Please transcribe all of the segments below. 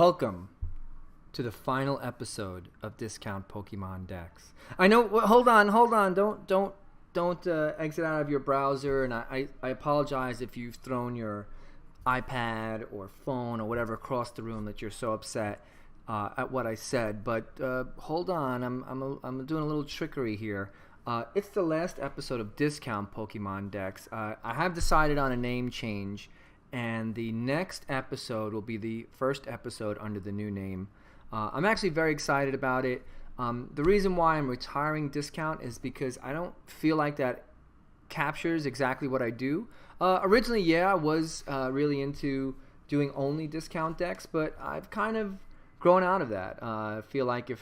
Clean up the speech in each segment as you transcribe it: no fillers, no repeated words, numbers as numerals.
Welcome to the final episode of Discount Pokemon Decks. I know. Hold on. Don't exit out of your browser. And I apologize if you've thrown your iPad or phone or whatever across the room that you're so upset at what I said. But hold on. I'm doing a little trickery here. It's the last episode of Discount Pokemon Decks. I have decided on a name change. And the next episode will be the first episode under the new name. I'm actually very excited about it. The reason why I'm retiring Discount is because I don't feel like that captures exactly what I do. Originally, I was really into doing only Discount decks, but I've kind of grown out of that. I feel like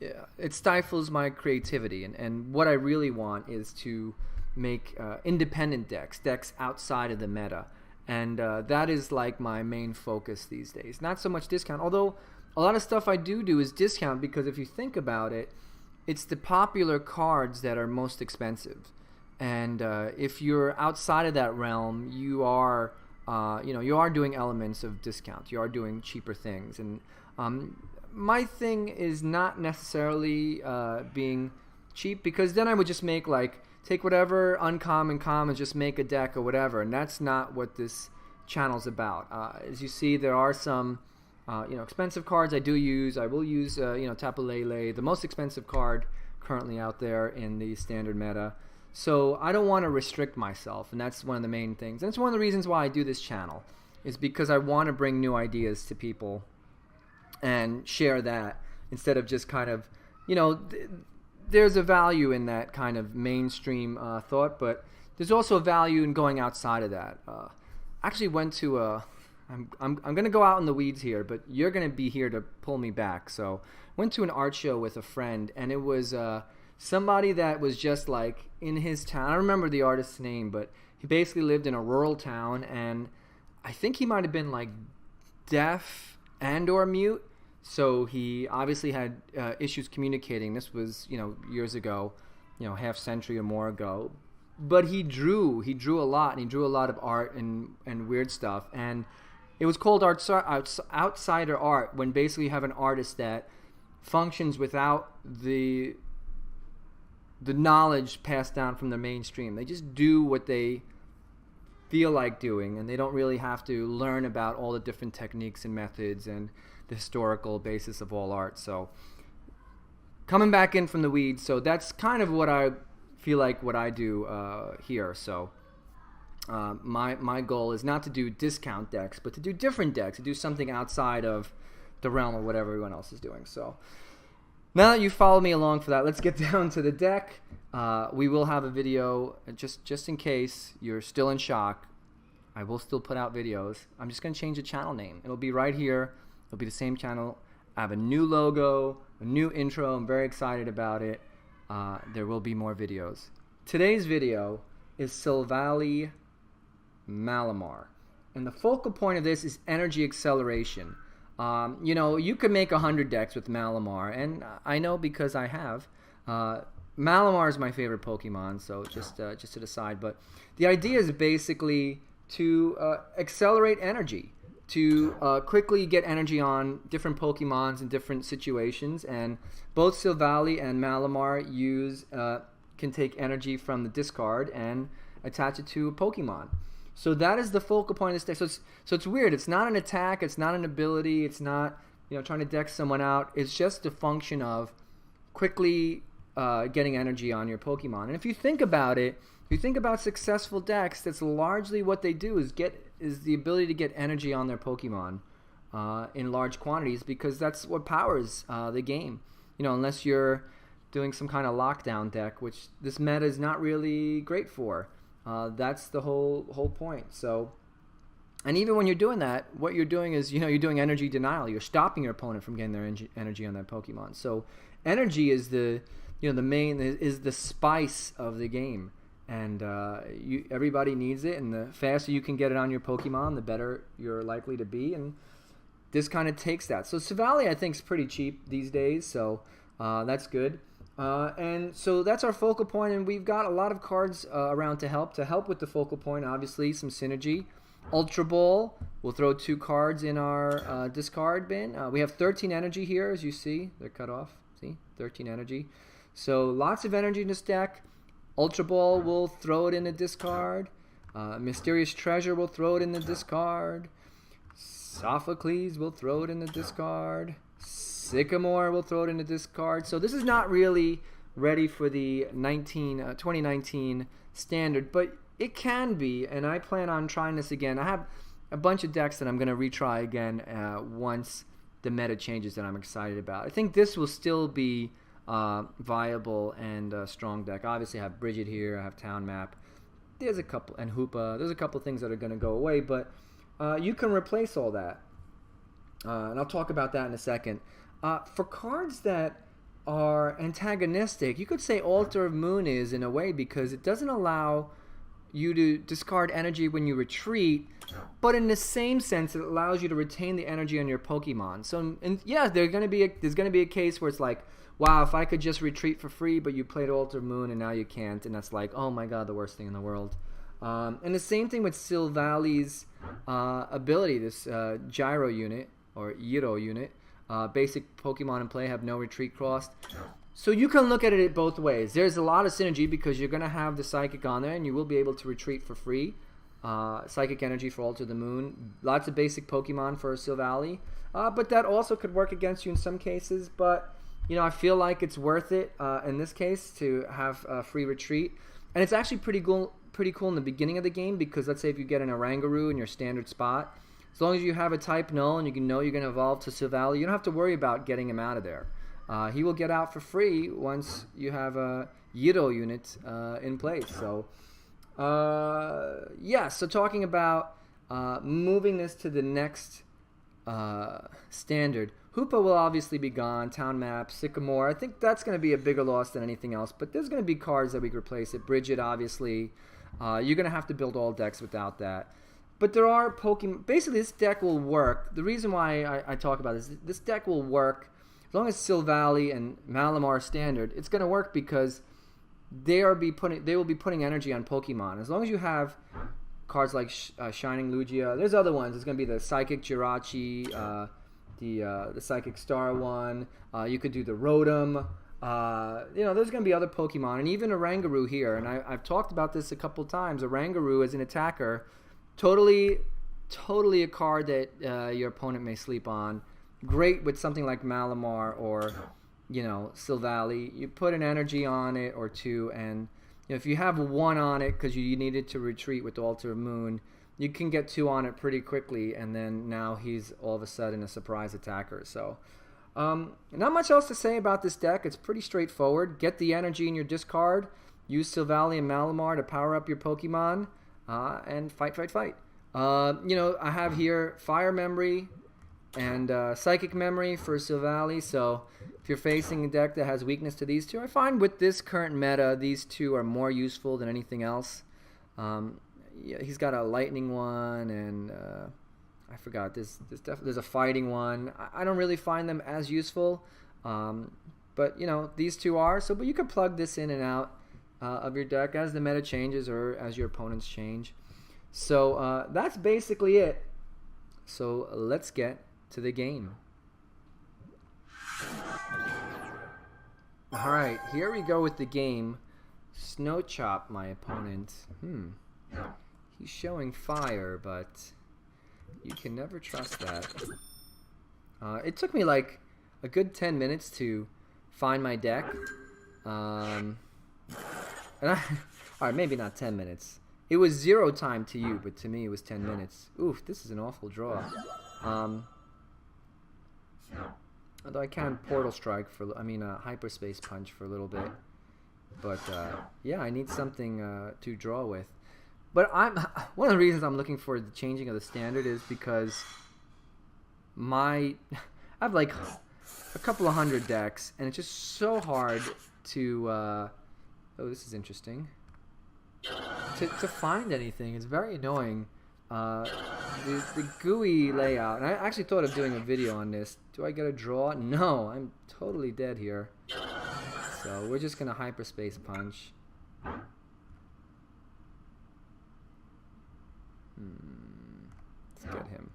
it stifles my creativity. And what I really want is to make independent decks outside of the meta. And that is like my main focus these days. Not so much Discount, although a lot of stuff I do is Discount, because if you think about it, it's the popular cards that are most expensive. And if you're outside of that realm, you are doing elements of Discount. You are doing cheaper things. And my thing is not necessarily being cheap, because then I would just make take whatever uncommon commons, just make a deck or whatever, and that's not what this channel's about. As you see, there are some expensive cards I do use. I will use Tapu Lele, the most expensive card currently out there in the standard meta. So I don't want to restrict myself, and that's one of the main things. And it's one of the reasons why I do this channel, is because I want to bring new ideas to people and share that, instead of just kind of, there's a value in that kind of mainstream thought, but there's also a value in going outside of that. I actually went to I'm going to go out in the weeds here, but you're going to be here to pull me back. So went to an art show with a friend, and it was somebody that was just like in his town. I don't remember the artist's name, but he basically lived in a rural town, and I think he might have been like deaf and or mute. So he obviously had issues communicating. This was, years ago, half century or more ago. But he drew a lot, and he drew a lot of art and weird stuff. And it was called outsider art, when basically you have an artist that functions without the knowledge passed down from the mainstream. They just do what they feel like doing, and they don't really have to learn about all the different techniques and methods and the historical basis of all art. So coming back in from the weeds, so that's kind of what I feel like what I do here. So my goal is not to do Discount decks, but to do different decks, to do something outside of the realm of what everyone else is doing. So now that you followed me along for that, let's get down to the deck. We will have a video, just in case you're still in shock. I will still put out videos. I'm just going to change the channel name. It'll be right here. It'll be the same channel. I have a new logo, a new intro. I'm very excited about it. There will be more videos. Today's video is Silvally Malamar. And the focal point of this is energy acceleration. You could make 100 decks with Malamar, and I know because I have. Malamar is my favorite Pokemon, so just to the side. But the idea is basically to accelerate energy, to quickly get energy on different Pokemons in different situations. And both Silvally and Malamar can take energy from the discard and attach it to a Pokemon. So that is the focal point of this deck. So it's weird. It's not an attack. It's not an ability. It's not trying to deck someone out. It's just a function of quickly getting energy on your Pokemon. And if you think about it, if you think about successful decks, that's largely what they do, is the ability to get energy on their Pokemon in large quantities, because that's what powers the game. Unless you're doing some kind of lockdown deck, which this meta is not really great for. That's the whole point. So, and even when you're doing that, what you're doing is, you're doing energy denial. You're stopping your opponent from getting their energy on that Pokemon. So, energy is the spice of the game, and everybody needs it. And the faster you can get it on your Pokemon, the better you're likely to be. And this kind of takes that. So, Silvally, I think, is pretty cheap these days. So, that's good. And so that's our focal point, and we've got a lot of cards around to help with the focal point. Obviously, some synergy. Ultra Ball, we'll throw 2 cards in our discard bin. We have 13 energy here, as you see. They're cut off. See? 13 energy. So lots of energy in this deck. Ultra Ball, we'll throw it in the discard. Mysterious Treasure, we'll throw it in the discard. Sophocles, we'll throw it in the discard. Sycamore, we'll throw it in the discard. So this is not really ready for the 2019 standard, but it can be, and I plan on trying this again. I have a bunch of decks that I'm going to retry again once the meta changes that I'm excited about. I think this will still be viable and strong deck. Obviously, I have Bridget here. I have Town Map. There's a couple, and Hoopa. There's a couple things that are going to go away, but you can replace all that. And I'll talk about that in a second. For cards that are antagonistic, you could say Altar of Moon is in a way, because it doesn't allow you to discard energy when you retreat, but in the same sense, it allows you to retain the energy on your Pokemon. So, and yeah, there's going to be a case where it's like, wow, if I could just retreat for free, but you played Altar of Moon and now you can't, and that's like, oh my god, the worst thing in the world. And the same thing with Silvally's ability, this Gyro unit, or Gyro unit. Basic Pokemon in play have no retreat crossed. So you can look at it both ways. There's a lot of synergy because you're going to have the Psychic on there and you will be able to retreat for free. Psychic Energy for Altar of the Moon. Lots of basic Pokemon for Silvally. But that also could work against you in some cases. But, you know, I feel like it's worth it in this case to have a free retreat. And it's actually pretty cool in the beginning of the game, because let's say if you get an Oranguru in your standard spot, as long as you have a type null and you know you're going to evolve to Silvally, you don't have to worry about getting him out of there. He will get out for free once you have a Gyro unit in place. So, yeah, so talking about moving this to the next standard, Hoopa will obviously be gone, Town Map, Sycamore. I think that's going to be a bigger loss than anything else, but there's going to be cards that we can replace it. Bridget, obviously. You're going to have to build all decks without that. But there are Pokemon. Basically, this deck will work. The reason why I talk about this deck will work as long as Silvally and Malamar standard. It's going to work because they will be putting energy on Pokemon. As long as you have cards like Shining Lugia, there's other ones. There's going to be the Psychic Jirachi, the Psychic Star one. You could do the Rotom. You know, there's going to be other Pokemon, and even Oranguru here. And I've talked about this a couple times. Oranguru as an attacker. Totally a card that your opponent may sleep on. Great with something like Malamar or, you know, Silvally. You put an energy on it or 2, and you know, if you have 1 on it because you needed to retreat with Altar of Moon, you can get 2 on it pretty quickly, and then now he's all of a sudden a surprise attacker. So, not much else to say about this deck. It's pretty straightforward. Get the energy in your discard. Use Silvally and Malamar to power up your Pokemon. And fight. You know, I have here Fire Memory and Psychic Memory for Silvally. So if you're facing a deck that has weakness to these 2, I find with this current meta, these 2 are more useful than anything else. Yeah, he's got a Lightning one, and I forgot. There's a Fighting one. I don't really find them as useful, but you know, these 2 are. So, but you can plug this in and out of your deck as the meta changes or as your opponents change. So that's basically it. So let's get to the game. Alright, here we go with the game. Snowchop, my opponent. He's showing fire, but you can never trust that. It took me like a good 10 minutes to find my deck. Alright, maybe not 10 minutes. It was 0 time to you, but to me it was 10 minutes. Oof, this is an awful draw. Although I can Portal Strike Hyperspace Punch for a little bit. But, yeah, I need something to draw with. But one of the reasons I'm looking for the changing of the standard is because I have like a couple of 100 decks, and it's just so hard to... oh, this is interesting. To find anything. It's very annoying. The GUI layout. And I actually thought of doing a video on this. Do I get a draw? No, I'm totally dead here. So we're just going to Hyperspace Punch. Let's get him.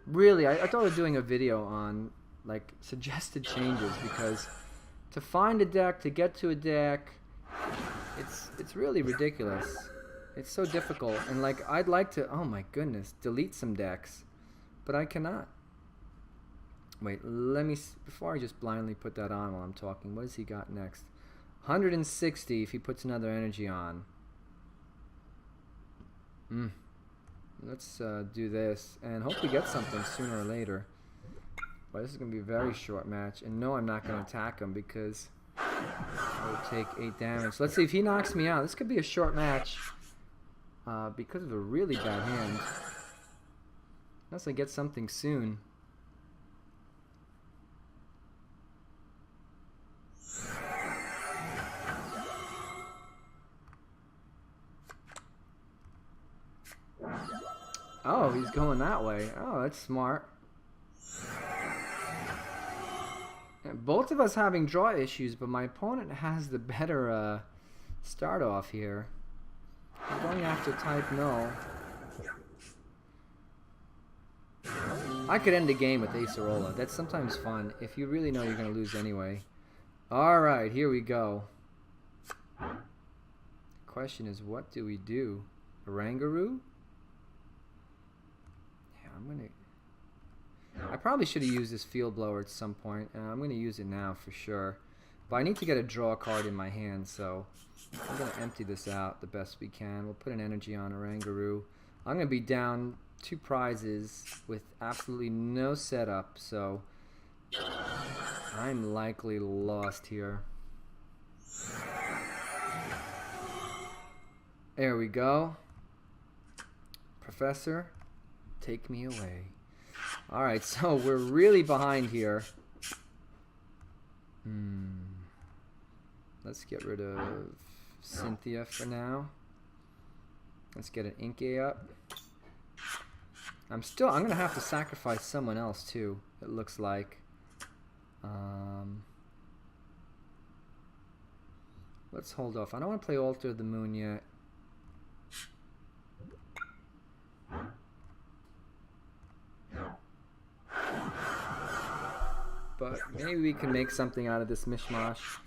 Really, I thought of doing a video on like suggested changes, because to find a deck, to get to a deck, it's really ridiculous. It's so difficult, and like I'd like to, oh my goodness, delete some decks, but I cannot. Wait, let me, before I just blindly put that on while I'm talking, what has he got next? 160 if he puts another energy on. Let's do this and hope we get something sooner or later. But this is going to be a very short match, and no, I'm not going to attack him because I will take 8 damage. Let's see if he knocks me out. This could be a short match because of a really bad hand. Unless I get something soon. Oh, he's going that way. Oh, that's smart. And both of us having draw issues, but my opponent has the better start off here. I'm going after type null. I could end the game with Acerola. That's sometimes fun, if you really know you're going to lose anyway. Alright, here we go. The question is, what do we do? Oranguru? I probably should have used this field blower at some point, and I'm going to use it now for sure. But I need to get a draw card in my hand, so I'm going to empty this out the best we can. We'll put an energy on Oranguru. I'm going to be down 2 prizes with absolutely no setup, so I'm likely lost here. There we go. Professor, take me away. Alright, so we're really behind here. Let's get rid of Cynthia for now. Let's get an Inkay up. I'm gonna have to sacrifice someone else too, it looks like. Let's hold off. I don't want to play Altar of the Moon yet. But maybe we can make something out of this mishmash.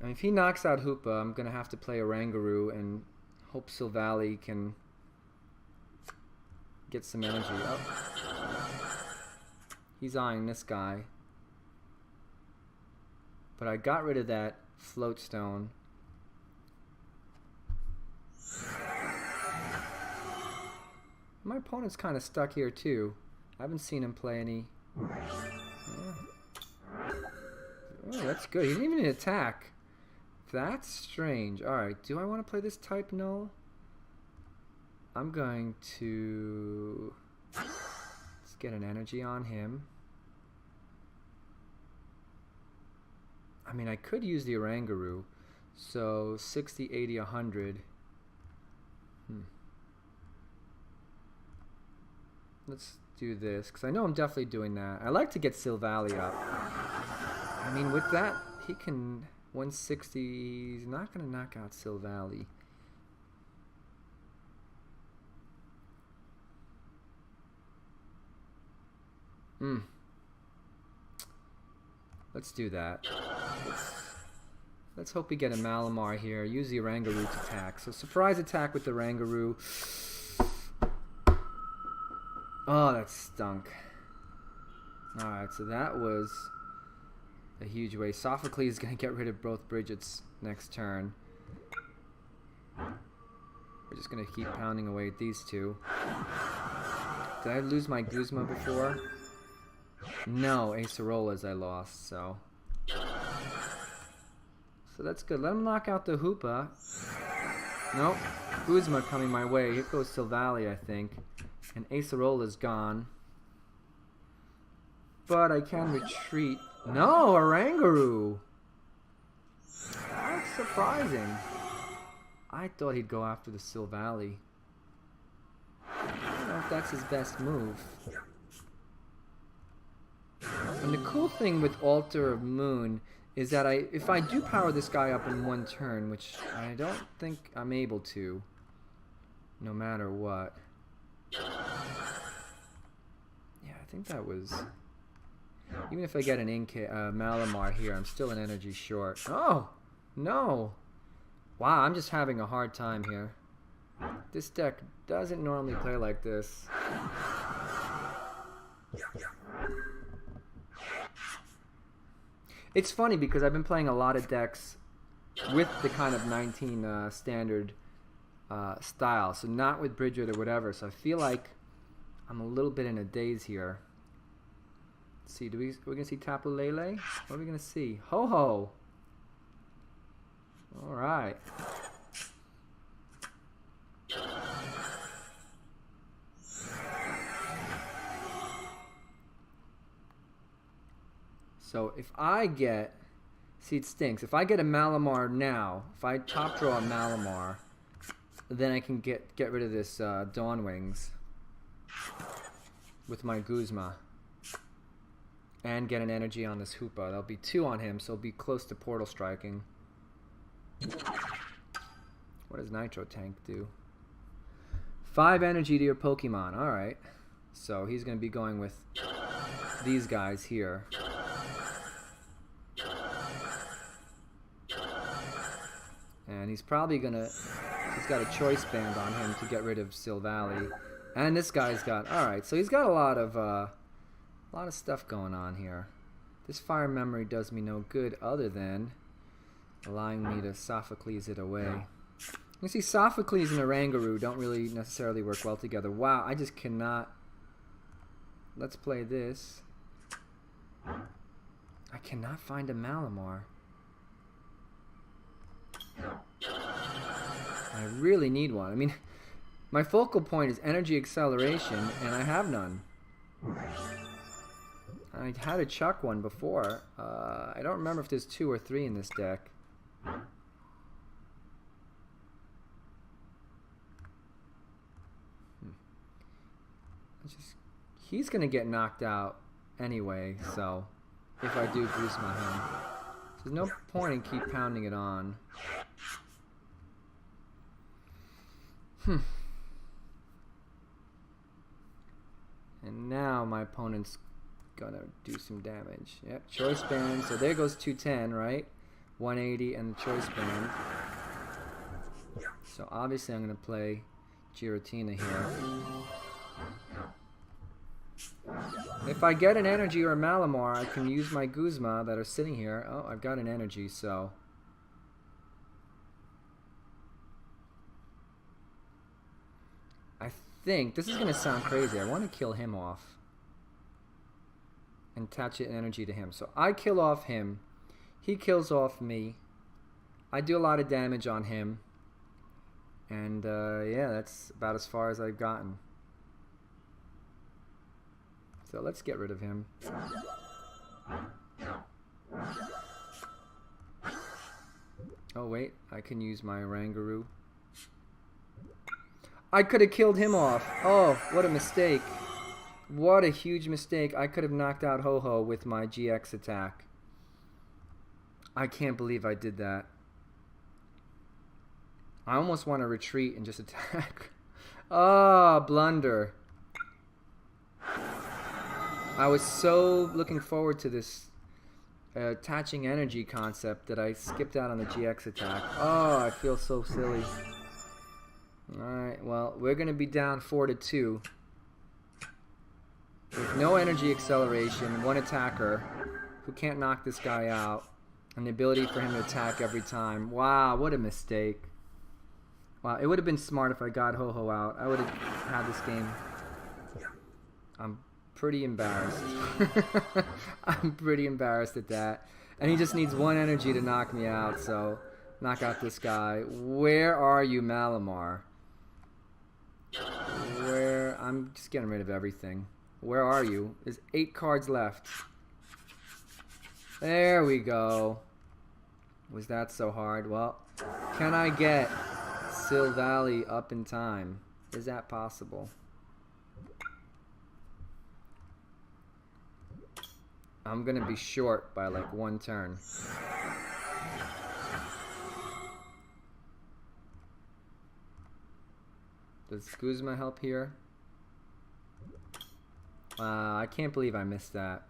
I mean, if he knocks out Hoopa, I'm going to have to play Oranguru and hope Silvally can get some energy. Oh. He's eyeing this guy. But I got rid of that float stone. My opponent's kind of stuck here too. I haven't seen him play any. Oh, that's good. He didn't even attack. That's strange. Alright, do I want to play this type null? I'm going to... Let's get an energy on him. I mean, I could use the Oranguru. So, 60, 80, 100. Let's do this, because I know I'm definitely doing that. I like to get Silvally up. I mean, with that, he can... 160, he's not going to knock out Silvally. Let's do that. Let's hope we get a Malamar here. Use the Oranguru to attack. So surprise attack with the Oranguru. Oh, that stunk. Alright, so that was a huge waste. Sophocles is going to get rid of both Bridgets next turn. We're just going to keep pounding away at these two. Did I lose my Guzma before? No, Acerolas I lost, so... So that's good. Let him knock out the Hoopa. Nope. Guzma coming my way. Here goes Silvally, I think. And Acerola's gone. But I can retreat. No, Oranguru! That's surprising. I thought he'd go after the Silvally. I don't know if that's his best move. And the cool thing with Altar of Moon is that if I do power this guy up in one turn, which I don't think I'm able to, no matter what. Yeah, I think that was... Even if I get an Malamar here, I'm still an energy short. Oh! No! Wow, I'm just having a hard time here. This deck doesn't normally play like this. It's funny because I've been playing a lot of decks with the kind of 19 standard style, so not with Bridget or whatever. So I feel like I'm a little bit in a daze here. Let's see, we're gonna see Tapu Lele? What are we gonna see? Ho Ho. All right. So if I get, see it stinks, if I get a Malamar now, if I top draw a Malamar, then I can get rid of this Dawn Wings with my Guzma and get an energy on this Hoopa. There'll be 2 on him, so it'll be close to Portal Striking. What does Nitro Tank do? 5 energy to your Pokemon. Alright. So he's going to be going with these guys here. And he's probably going to... He's got a Choice Band on him to get rid of Silvally. And this guy's got... Alright, so he's got a lot of stuff going on here. This Fire Memory does me no good other than allowing me to Sophocles it away. You see, Sophocles and Oranguru don't really necessarily work well together. Wow, I just cannot... Let's play this. I cannot find a Malamar. I really need one. I mean, my focal point is energy acceleration, and I have none. I had a Chuck one before. I don't remember if there's 2 or 3 in this deck. He's going to get knocked out anyway, so if I do Guzma him. There's no point in keep pounding it on. And now my opponent's going to do some damage. Yep, Choice Band. So there goes 210, right? 180 and the Choice Band. So obviously I'm going to play Giratina here. If I get an energy or a Malamar, I can use my Guzma that are sitting here. Oh, I've got an energy, so... I think... This is going to sound crazy. I want to kill him off. And attach an energy to him. So I kill off him. He kills off me. I do a lot of damage on him. And, yeah, that's about as far as I've gotten. So let's get rid of him. Oh wait, I can use my Oranguru. I could have killed him off. Oh, what a mistake. What a huge mistake. I could have knocked out Ho-Ho with my GX attack. I can't believe I did that. I almost want to retreat and just attack. Ah, oh, blunder. I was so looking forward to this attaching energy concept that I skipped out on the GX attack. Oh, I feel so silly. Alright, well, we're going to be down 4-2. With no energy acceleration, one attacker who can't knock this guy out, and the ability for him to attack every time. Wow, what a mistake. Wow, it would have been smart if I got Ho-Ho out. I would have had this game. I'm pretty embarrassed. I'm pretty embarrassed at that. And he just needs one energy to knock me out, so knock out this guy. Where are you, Malamar? I'm just getting rid of everything. Where are you? There's 8 cards left. There we go. Was that so hard? Well, can I get Silvally up in time? Is that possible? I'm gonna be short by like 1 turn. Does Guzma help here? I can't believe I missed that.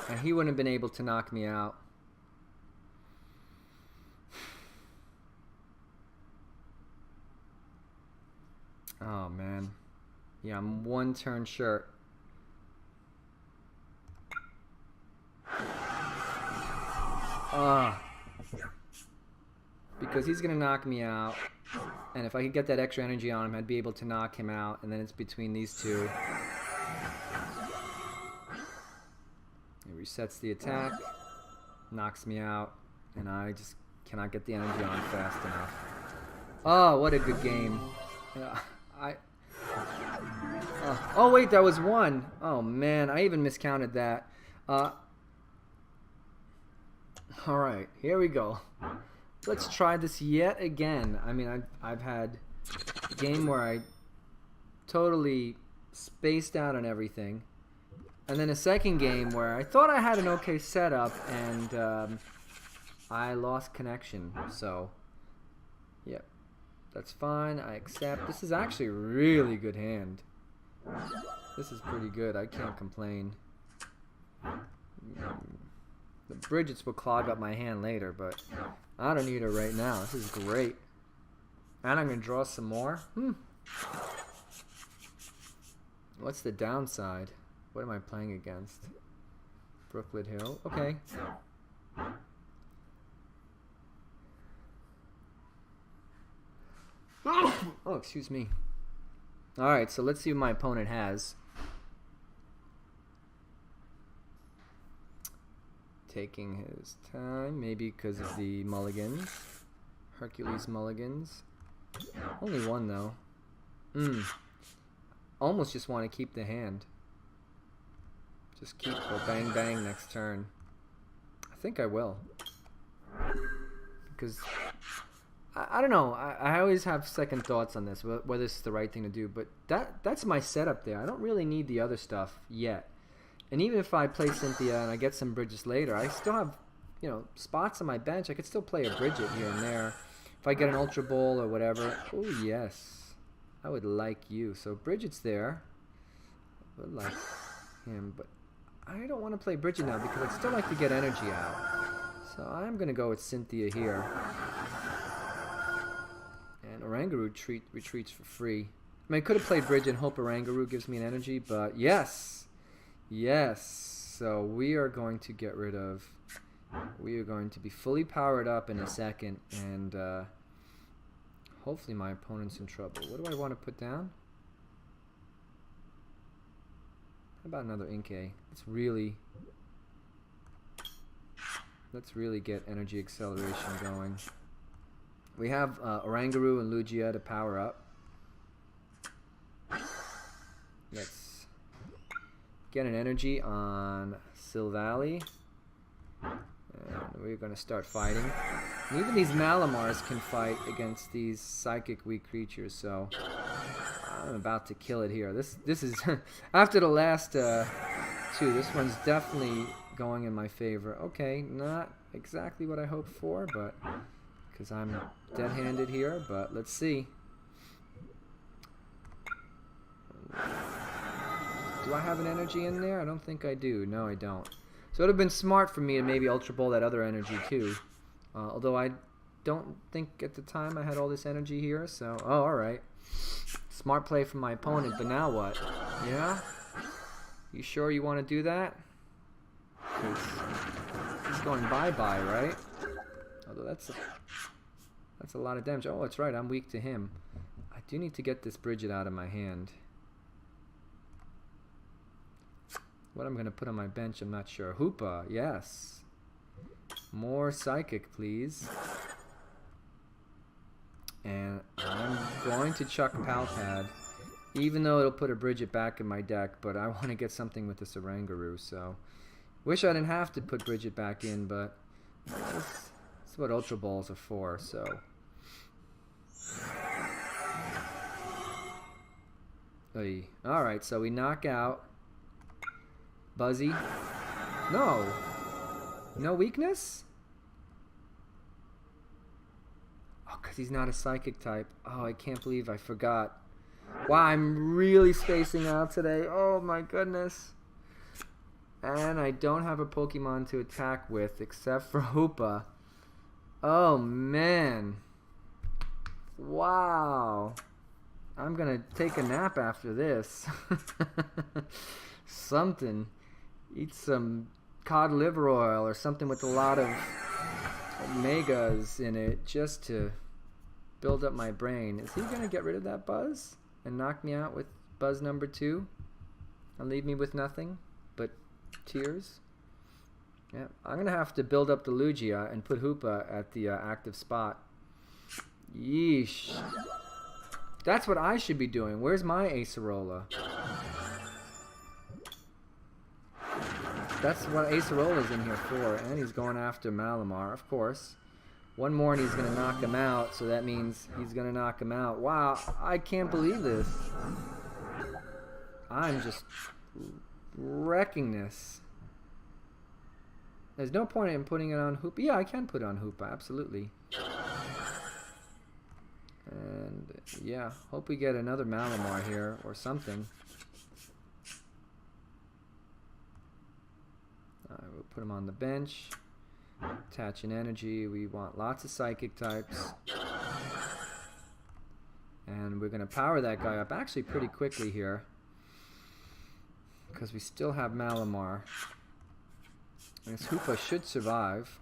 And he wouldn't have been able to knock me out. Oh man. Yeah, I'm 1 turn short. Because he's gonna knock me out, and if I could get that extra energy on him, I'd be able to knock him out, and then it's between these two. He resets the attack, knocks me out, and I just cannot get the energy on fast enough. Oh, what a good game. Oh wait, that was 1. Oh man, I even miscounted that. Alright, here we go. Let's try this yet again. I mean, I've had a game where I totally spaced out on everything. And then a second game where I thought I had an okay setup and I lost connection. So, yep, that's fine. I accept. This is actually a really good hand. This is pretty good. I can't complain. The Bridgets will clog up my hand later, but I don't need her right now. This is great. And I'm going to draw some more. What's the downside? What am I playing against? Brookwood Hill. Okay. Oh, excuse me. Alright, so let's see what my opponent has. Taking his time, maybe because of the mulligans. Hercules mulligans. Only 1 though. Almost just want to keep the hand. Just keep go bang bang next turn. I think I will. Because I don't know. I always have second thoughts on this, whether this is the right thing to do. But that's my setup there. I don't really need the other stuff yet. And even if I play Cynthia and I get some Bridges later, I still have, you know, spots on my bench. I could still play a Bridget here and there. If I get an Ultra Bowl or whatever. Oh, yes. I would like you. So Bridget's there. I would like him. But I don't want to play Bridget now because I'd still like to get energy out. So I'm going to go with Cynthia here. And Oranguru retreats for free. I mean, I could have played Bridget and hope Oranguru gives me an energy, but yes. Yes, so we are going to get rid of, we are going to be fully powered up in a second, and hopefully my opponent's in trouble. What do I want to put down? How about another Inkay? Let's really get energy acceleration going. We have Oranguru and Lugia to power up. Let's get an energy on Silvally. And we're going to start fighting. And even these Malamars can fight against these psychic weak creatures, so I'm about to kill it here. This is after the last 2, this one's definitely going in my favor. Okay, not exactly what I hoped for, but because I'm dead-handed here, but let's see. Do I have an energy in there? I don't think I do. No, I don't. So it would have been smart for me to maybe Ultra Ball that other energy too. Although I don't think at the time I had all this energy here. So, oh, alright. Smart play from my opponent, but now what? Yeah? You sure you want to do that? He's going bye-bye, right? Although that's a lot of damage. Oh, that's right. I'm weak to him. I do need to get this Bridget out of my hand. What I'm going to put on my bench, I'm not sure. Hoopa, yes. More Psychic, please. And I'm going to chuck Palpad, even though it'll put a Bridget back in my deck, but I want to get something with this Oranguru, so... Wish I didn't have to put Bridget back in, but that's what Ultra Balls are for, so... Alright, so we knock out Buzzy. No. No weakness? Oh, because he's not a psychic type. Oh, I can't believe I forgot. Wow, I'm really spacing out today. Oh my goodness. And I don't have a Pokemon to attack with except for Hoopa. Oh man. Wow. I'm gonna take a nap after this. Something. Eat some cod liver oil or something with a lot of omegas in it just to build up my brain. Is he gonna get rid of that Buzz and knock me out with Buzz number 2 and leave me with nothing but tears? Yeah, I'm gonna have to build up the Lugia and put Hoopa at the active spot. Yeesh. That's what I should be doing. Where's my Acerola? That's what Acerola's in here for. And he's going after Malamar, of course. One more and he's going to knock him out. So that means he's going to knock him out. Wow, I can't believe this. I'm just wrecking this. There's no point in putting it on Hoopa. Yeah, I can put it on Hoopa, absolutely. And yeah, hope we get another Malamar here or something. Alright, we'll put him on the bench. Attach an energy. We want lots of psychic types. And we're going to power that guy up actually pretty quickly here. Because we still have Malamar. And this Hoopa should survive.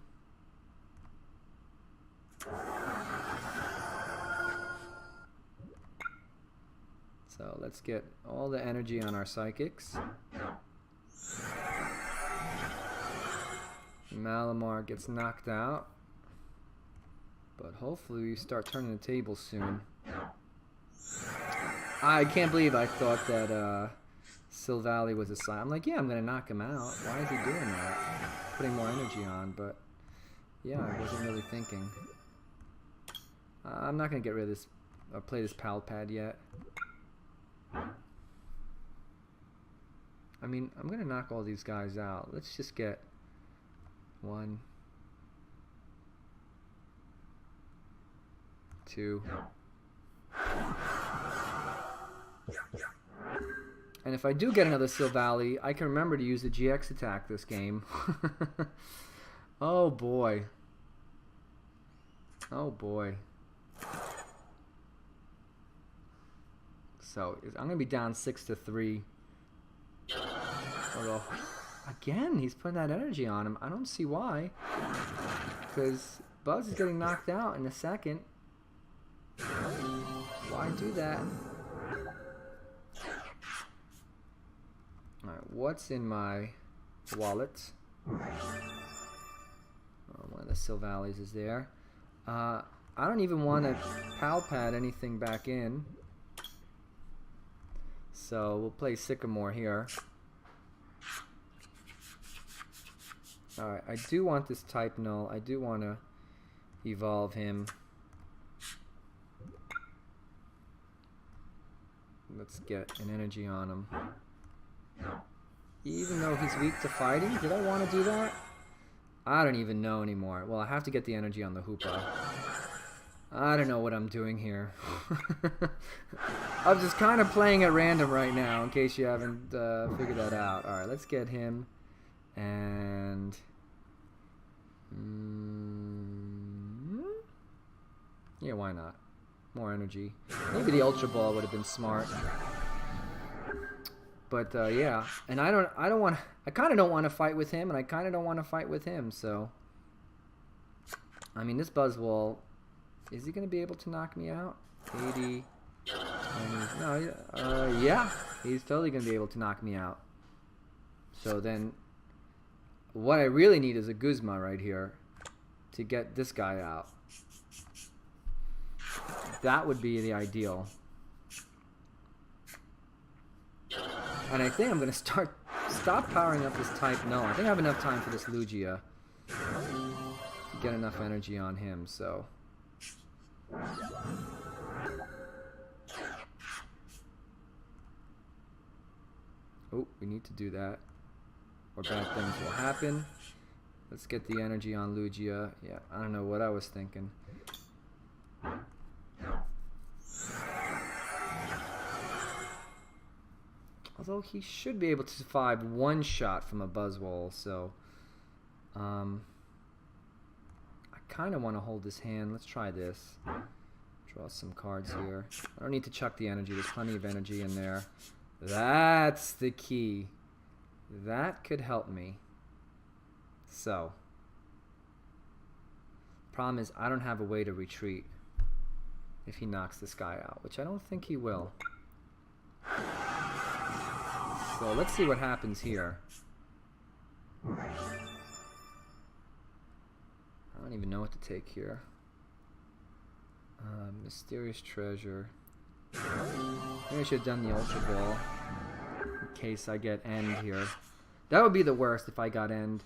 So let's get all the energy on our psychics. Malamar gets knocked out. But hopefully we start turning the table soon. I can't believe I thought that Silvally was a slime. I'm like, yeah, I'm going to knock him out. Why is he doing that? Putting more energy on, but yeah, I wasn't really thinking. I'm not going to get rid of this, or play this Pal Pad yet. I mean, I'm going to knock all these guys out. Let's just get 1, 2. And if I do get another Silvally, I can remember to use the GX attack this game. Oh boy. Oh boy. So I'm going to be down 6-3. Although, again, he's putting that energy on him. I don't see why. Because Buzz is getting knocked out in a second. Why do that? Alright, what's in my wallet? Oh, one of the Silvallies is there. I don't even want to Pal Pad anything back in. So we'll play Sycamore here. Alright, I do want this type null. I do want to evolve him. Let's get an energy on him. Even though he's weak to fighting? Did I want to do that? I don't even know anymore. Well, I have to get the energy on the Hoopa. I don't know what I'm doing here. I'm just kind of playing at random right now, in case you haven't figured that out. Alright, let's get him. And... yeah, why not? More energy. Maybe the Ultra Ball would have been smart. But yeah, and I kind of don't want to fight with him, and I kind of don't want to fight with him. So, I mean, this Buzzwole, is he going to be able to knock me out? 80, 20, no, yeah, he's totally going to be able to knock me out. So then, what I really need is a Guzma right here to get this guy out. That would be the ideal. And I think I'm going to stop powering up this type. No, I think I have enough time for this Lugia to get enough energy on him, so. Oh, we need to do that. or bad things will happen. Let's get the energy on Lugia. Yeah, I don't know what I was thinking. Although he should be able to survive one shot from a Buzzwole, so I kind of want to hold his hand. Let's try this. Draw some cards here. I don't need to chuck the energy. There's plenty of energy in there. That's the key. That could help me. So, problem is I don't have a way to retreat if he knocks this guy out, which I don't think he will. So let's see what happens here. I don't even know what to take here. Mysterious treasure. Maybe I should have done the Ultra Ball in case I get end here. That would be the worst if I got end.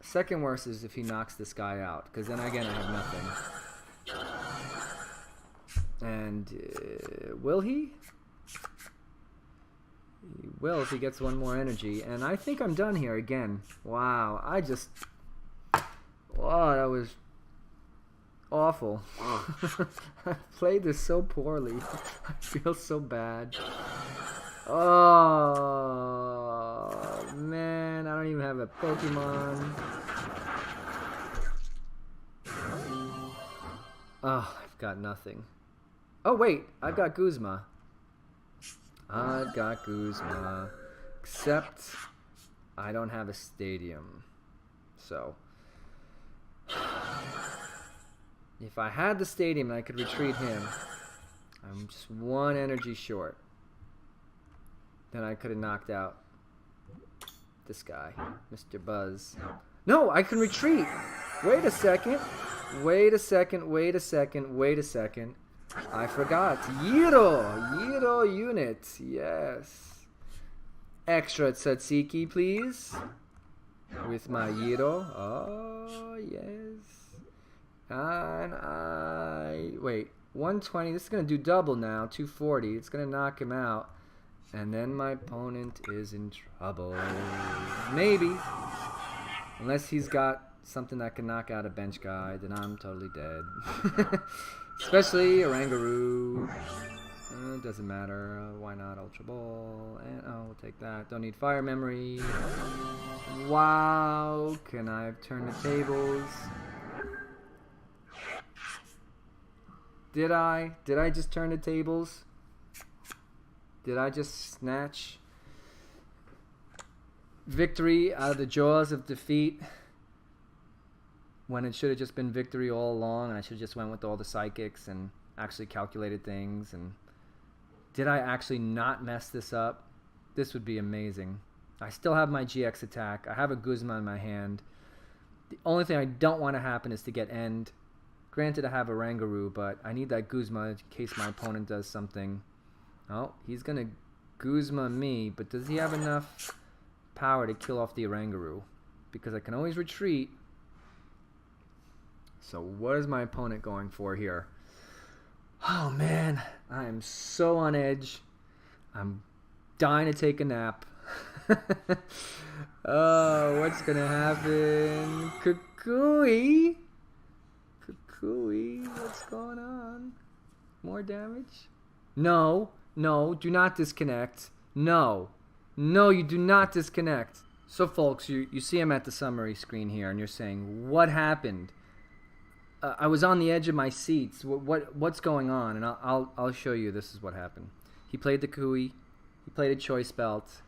Second worst is if he knocks this guy out, because then again I have nothing. And will he? He will if he gets one more energy. And I think I'm done here again. Wow, wow, that was awful. I played this so poorly. I feel so bad. Oh, man, I don't even have a Pokemon. Oh, I've got nothing. Oh, wait, I've got Guzma. I've got Guzma. Except I don't have a stadium. So if I had the stadium and I could retreat him, I'm just one energy short. Then I could have knocked out this guy, Mr. Buzz. No, I can retreat. Wait a second. Wait a second. Wait a second. Wait a second. I forgot. Yiro unit. Yes. Extra Tsatsiki, please. With my Yiro. Oh, yes. And wait. 120. This is going to do double now. 240. It's going to knock him out. And then my opponent is in trouble. Maybe. Unless he's got something that can knock out a bench guy, then I'm totally dead. Especially Oranguru. Doesn't matter. Why not Ultra Ball? And we'll take that. Don't need fire memory. Wow. Can I turn the tables? Did I? Did I just turn the tables? Did I just snatch victory out of the jaws of defeat when it should have just been victory all along, and I should have just went with all the psychics and actually calculated things? And did I actually not mess this up? This would be amazing. I still have my GX attack. I have a Guzma in my hand. The only thing I don't want to happen is to get end. Granted, I have a Rangaroo, but I need that Guzma in case my opponent does something. Oh, he's going to Guzma me, but does he have enough power to kill off the Oranguru? Because I can always retreat. So what is my opponent going for here? Oh, man. I am so on edge. I'm dying to take a nap. Oh, what's going to happen? Kukui? Kukui? What's going on? More damage? No. No, do not disconnect. No. No, you do not disconnect. So, folks, you see I'm at the summary screen here, and you're saying, what happened? I was on the edge of my seats. What's going on? And I'll show you this is what happened. He played the Kui. He played a Choice Belt.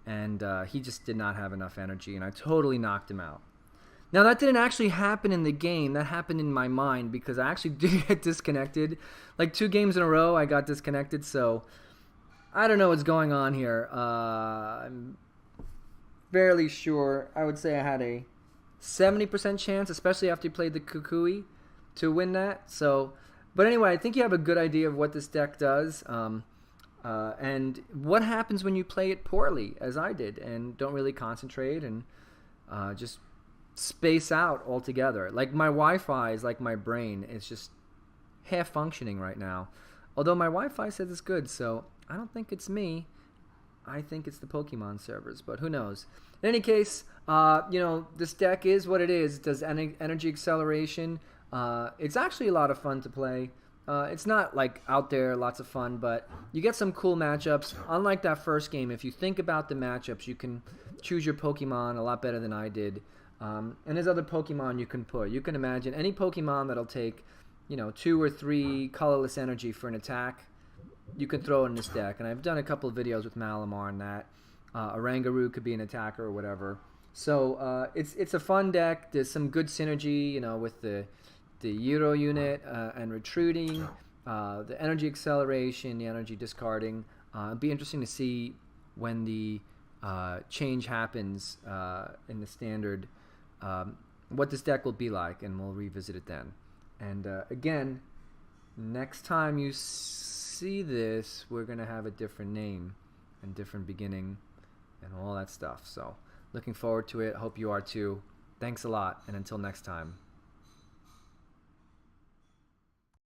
And he just did not have enough energy, and I totally knocked him out. Now, that didn't actually happen in the game. That happened in my mind because I actually did get disconnected. Like 2 games in a row, I got disconnected. So, I don't know what's going on here. I'm fairly sure. I would say I had a 70% chance, especially after you played the Kukui, to win that. So, but anyway, I think you have a good idea of what this deck does. And what happens when you play it poorly, as I did, and don't really concentrate and just space out altogether. Like my Wi-Fi is like my brain. It's just half functioning right now. Although my Wi-Fi says it's good, so I don't think it's me. I think it's the Pokemon servers, but who knows? In any case, this deck is what it is. It does energy acceleration. It's actually a lot of fun to play. It's not like out there, lots of fun, but you get some cool matchups. Unlike that first game, if you think about the matchups, you can choose your Pokemon a lot better than I did. And there's other Pokemon you can put. You can imagine any Pokemon that'll take, 2 or 3 colorless energy for an attack. You can throw it in this deck. And I've done a couple of videos with Malamar on that. Orangaroo could be an attacker or whatever. So it's a fun deck. There's some good synergy, with the Euro unit and retreating, the energy acceleration, the energy discarding. It'd be interesting to see when the change happens in the standard, what this deck will be like, and we'll revisit it then. And again, next time you see this, we're going to have a different name and different beginning and all that stuff. So looking forward to it. Hope you are too. Thanks a lot, and until next time.